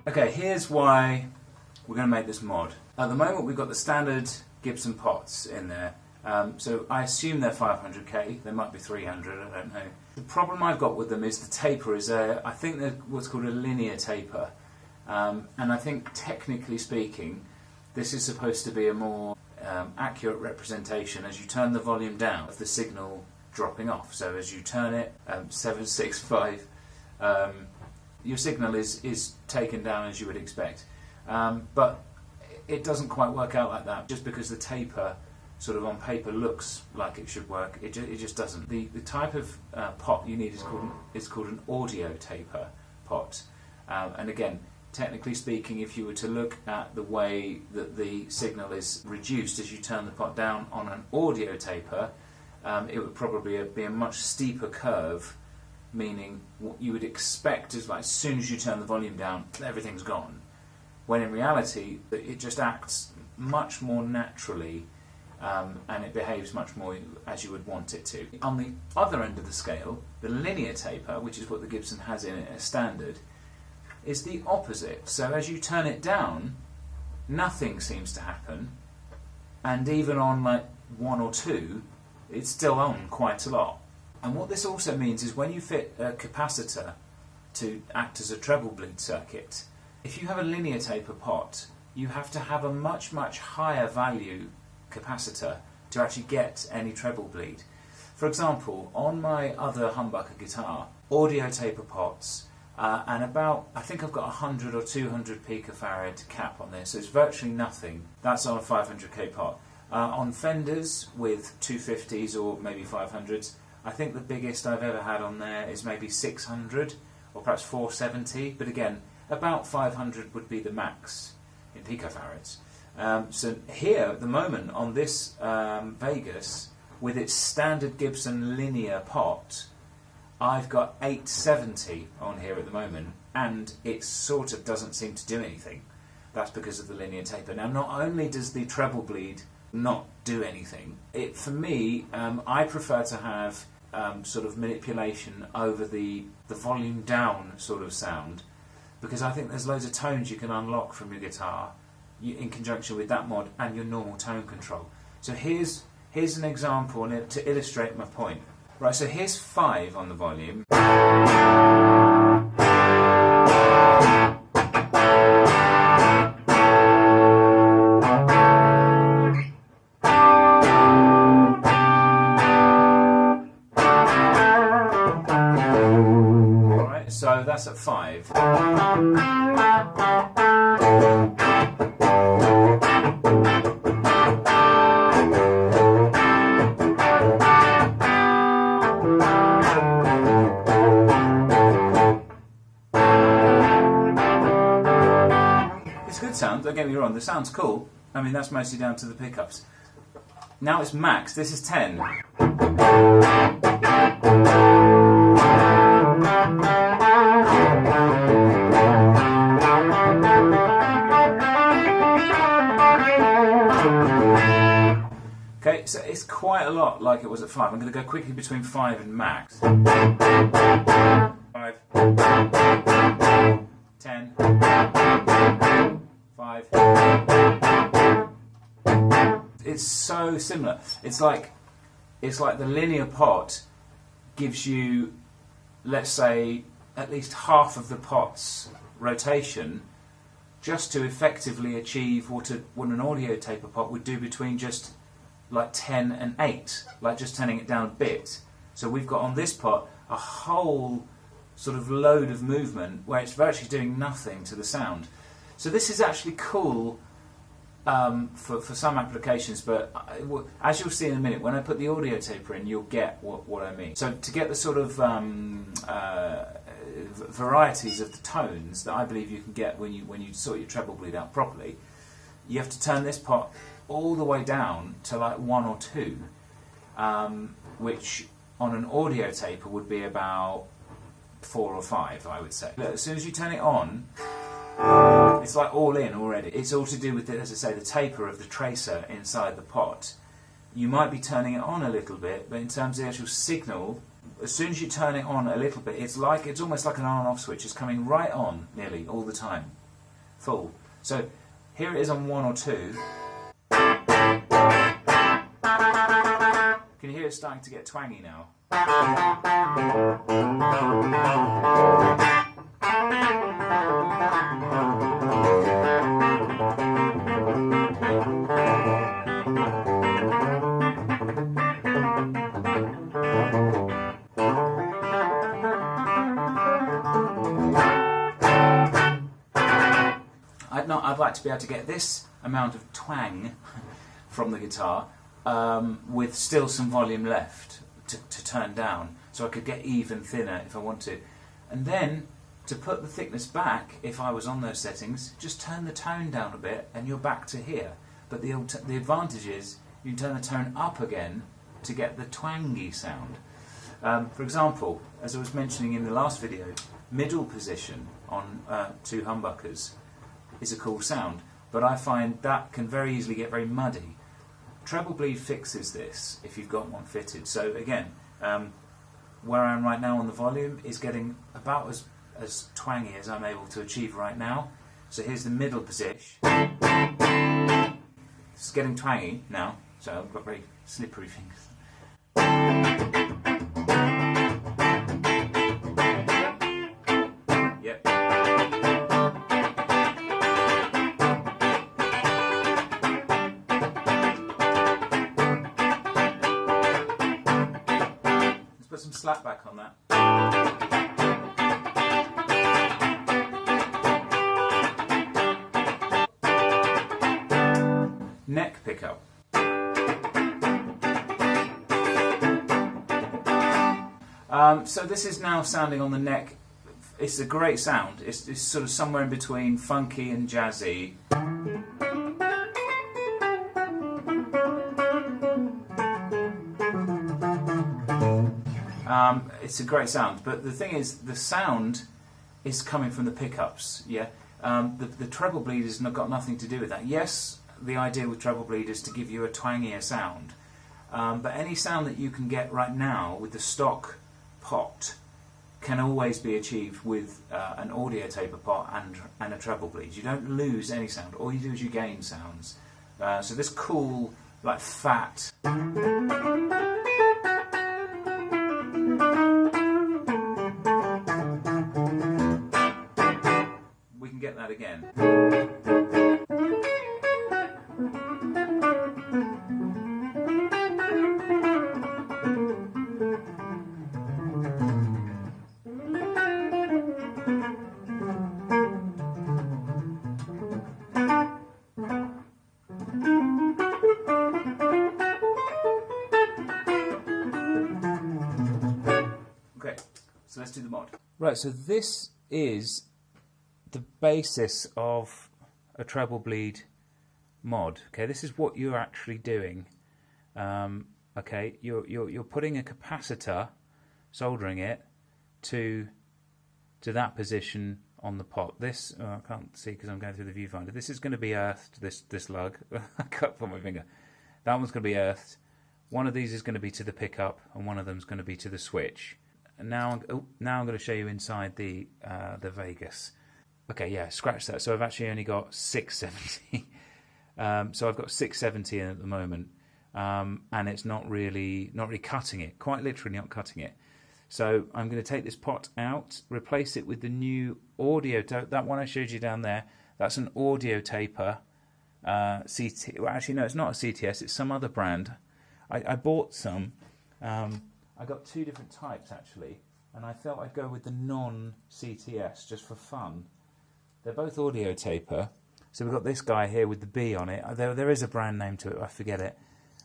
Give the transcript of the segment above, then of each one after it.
Okay, here's why we're going to make this mod. At the moment we've got the standard Gibson pots in there, so I assume they're 500k, they might be 300, I don't know. The problem I've got with them is the taper is I think they're what's called a linear taper, and I think technically speaking this is supposed to be a more accurate representation as you turn the volume down of the signal dropping off. So as you turn it 765, your signal is taken down as you would expect, but it doesn't quite work out like that. Just because the taper sort of on paper looks like it should work, it just doesn't. The type of pot you need is called an audio taper pot, and again, technically speaking, if you were to look at the way that the signal is reduced as you turn the pot down on an audio taper, it would probably be a much steeper curve, meaning what you would expect is like as soon as you turn the volume down, everything's gone. When in reality, it just acts much more naturally, and it behaves much more as you would want it to. On the other end of the scale, the linear taper, which is what the Gibson has in it as standard, is the opposite. So as you turn it down, nothing seems to happen, and even on like 1 or 2, it's still on quite a lot. And what this also means is when you fit a capacitor to act as a treble bleed circuit, if you have a linear taper pot, you have to have a much higher value capacitor to actually get any treble bleed. For example, on my other humbucker guitar, audio taper pots, and about, I think I've got 100 or 200 picofarad cap on there, so it's virtually nothing. That's on a 500k pot. On Fenders with 250s or maybe 500s, I think the biggest I've ever had on there is maybe 600 or perhaps 470, but again, about 500 would be the max in picofarads. So here at the moment on this Vegas, with its standard Gibson linear pot, I've got 870 on here at the moment, and it sort of doesn't seem to do anything. That's because of the linear taper. Now, not only does the treble bleed not do anything, for me, I prefer to have sort of manipulation over the volume down sort of sound, because I think there's loads of tones you can unlock from your guitar in conjunction with that mod and your normal tone control. So here's an example to illustrate my point. Right, so here's 5 on the volume. Alright, so that's at 5. Sound, don't get me wrong, the sound's cool. I mean, that's mostly down to the pickups. Now it's max, this is 10. Okay, so it's quite a lot like it was at 5. I'm going to go quickly between 5 and max. 5. 10. 5. It's so similar. It's like the linear pot gives you, let's say, at least half of the pot's rotation, just to effectively achieve what an audio taper pot would do between just like 10 and 8, like just turning it down a bit. So we've got on this pot a whole sort of load of movement where it's virtually doing nothing to the sound. So this is actually cool for some applications, but as you'll see in a minute, when I put the audio taper in, you'll get what I mean. So to get the sort of varieties of the tones that I believe you can get when you sort your treble bleed out properly, you have to turn this pot all the way down to like 1 or 2, which on an audio taper would be about 4 or 5, I would say. As soon as you turn it on, it's like all in already. It's all to do with, as I say, the taper of the tracer inside the pot. You might be turning it on a little bit, but in terms of the actual signal, as soon as you turn it on a little bit, it's almost like an on-off switch. It's coming right on nearly all the time, full. So here it is on 1 or 2. Can you hear it starting to get twangy now? I'd like to be able to get this amount of twang from the guitar with still some volume left to turn down, so I could get even thinner if I want to. And then, to put the thickness back, if I was on those settings, just turn the tone down a bit and you're back to here. But the advantage is you can turn the tone up again to get the twangy sound. For example, as I was mentioning in the last video, middle position on 2 humbuckers is a cool sound, but I find that can very easily get very muddy. Treble bleed fixes this if you've got one fitted. So again, where I am right now on the volume is getting about as twangy as I'm able to achieve right now. So here's the middle position. It's getting twangy now, so I've got very slippery fingers. Yep. Let's put some slap back on that. Neck pickup. So this is now sounding on the neck. It's a great sound. It's sort of somewhere in between funky and jazzy. It's a great sound, but the thing is, the sound is coming from the pickups. Yeah, the treble bleed has got nothing to do with that. Yes, the idea with treble bleed is to give you a twangier sound, but any sound that you can get right now with the stock pot can always be achieved with an audio taper pot and a treble bleed. You don't lose any sound. All you do is you gain sounds. So this cool, like fat. We can get that again. Okay, so let's do the mod. Right, so this is the basis of a treble bleed mod. Okay, this is what you're actually doing. Okay, you're putting a capacitor, soldering it to that position on the pot. This I can't see because I'm going through the viewfinder. This is going to be earthed. This lug. I can't put my finger. That one's going to be earthed. One of these is going to be to the pickup, and one of them is going to be to the switch. And now I'm going to show you inside the Vegas. Okay, yeah, scratch that. So I've actually only got 670. So I've got 670 in at the moment, and it's not really cutting it. Quite literally not cutting it. So I'm going to take this pot out, replace it with the new audio. That one I showed you down there. That's an audio taper. CT. Well, actually, no, it's not a CTS. It's some other brand. I bought some. I got 2 different types actually, and I felt I'd go with the non-CTS just for fun. They're both audio taper. So we've got this guy here with the B on it. There is a brand name to it, I forget it.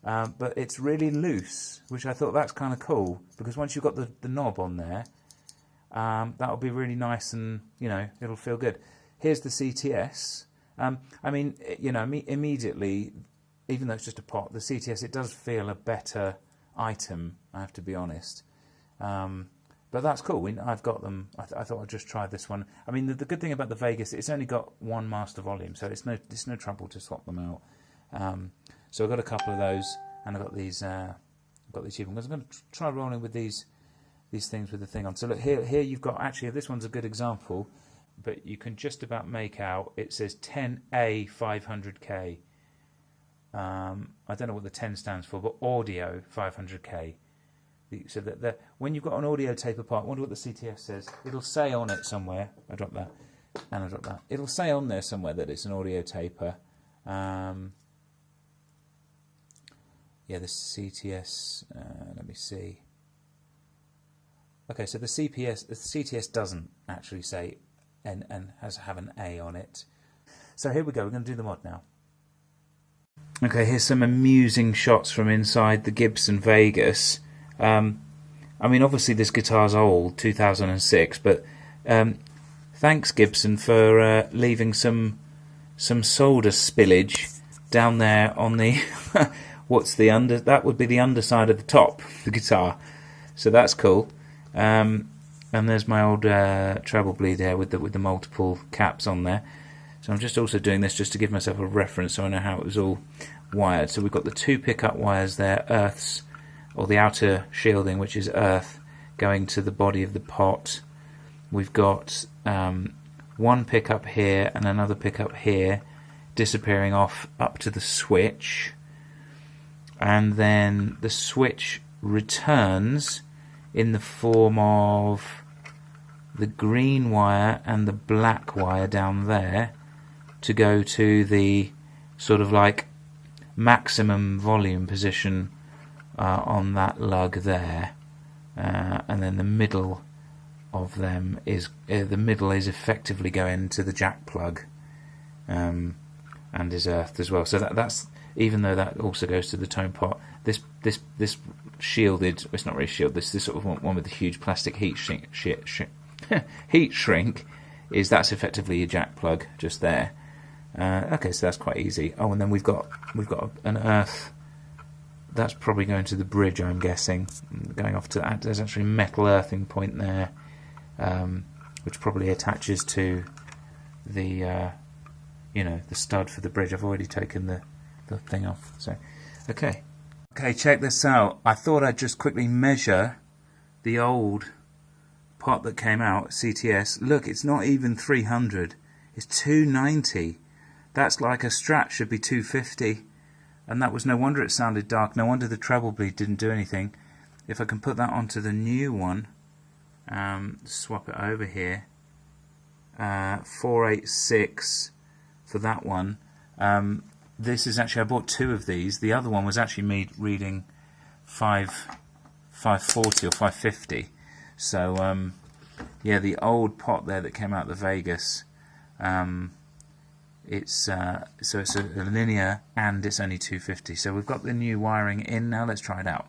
But it's really loose, which I thought that's kind of cool, because once you've got the knob on there, that'll be really nice and, it'll feel good. Here's the CTS. I mean, immediately, even though it's just a pot, the CTS, it does feel a better item, I have to be honest. But that's cool. I've got them. I thought I'd just try this one. I mean, the good thing about the Vegas, it's only got 1 master volume, so it's no trouble to swap them out. So I've got a couple of those, and I've got these cheap ones. I'm going to try rolling with these these things with the thing on. So look, here you've got, actually this one's a good example, but you can just about make out, it says 10A 500K. I don't know what the 10 stands for, but audio 500K. So that when you've got an audio taper part, I wonder what the CTF says. It'll say on it somewhere. I dropped that, and I dropped that. It'll say on there somewhere that it's an audio taper. Yeah, the CTS. Let me see. Okay, so the CTS doesn't actually say and have an A on it. So here we go. We're going to do the mod now. Okay, here's some amusing shots from inside the Gibson Vegas. I mean, obviously this guitar's old, 2006, but thanks Gibson for leaving some solder spillage down there on the that would be the underside of the top of the guitar. So that's cool. And there's my old treble bleed there with the multiple caps on there. So I'm just also doing this just to give myself a reference so I know how it was all wired. So we've got the 2 pickup wires there, earths, or the outer shielding, which is earth, going to the body of the pot. We've got 1 pickup here and another pickup here, disappearing off up to the switch. And then the switch returns in the form of the green wire and the black wire down there to go to the sort of like maximum volume position on that lug there, and then the middle of them is effectively going to the jack plug, and is earthed as well. So that's, even though that also goes to the tone pot, this shielded, it's not really shielded, this sort of one with the huge plastic heat shrink is, that's effectively your jack plug just there. Okay, so that's quite easy. Oh, and then we've got an earth. That's probably going to the bridge, I'm guessing. Going off to that, there's actually a metal earthing point there, which probably attaches to the the stud for the bridge. I've already taken the thing off. So, okay, check this out. I thought I'd just quickly measure the old pot that came out, CTS. Look, it's not even 300. It's 290. That's like a Strat should be 250. And that was, no wonder it sounded dark. No wonder the treble bleed didn't do anything. If I can put that onto the new one, swap it over here. 486 for that one. This is actually, I bought 2 of these. The other one was actually reading 540 or 550. So yeah, the old pot there that came out of the Vegas. So it's a linear and it's only 250. So we've got the new wiring in now. Let's try it out.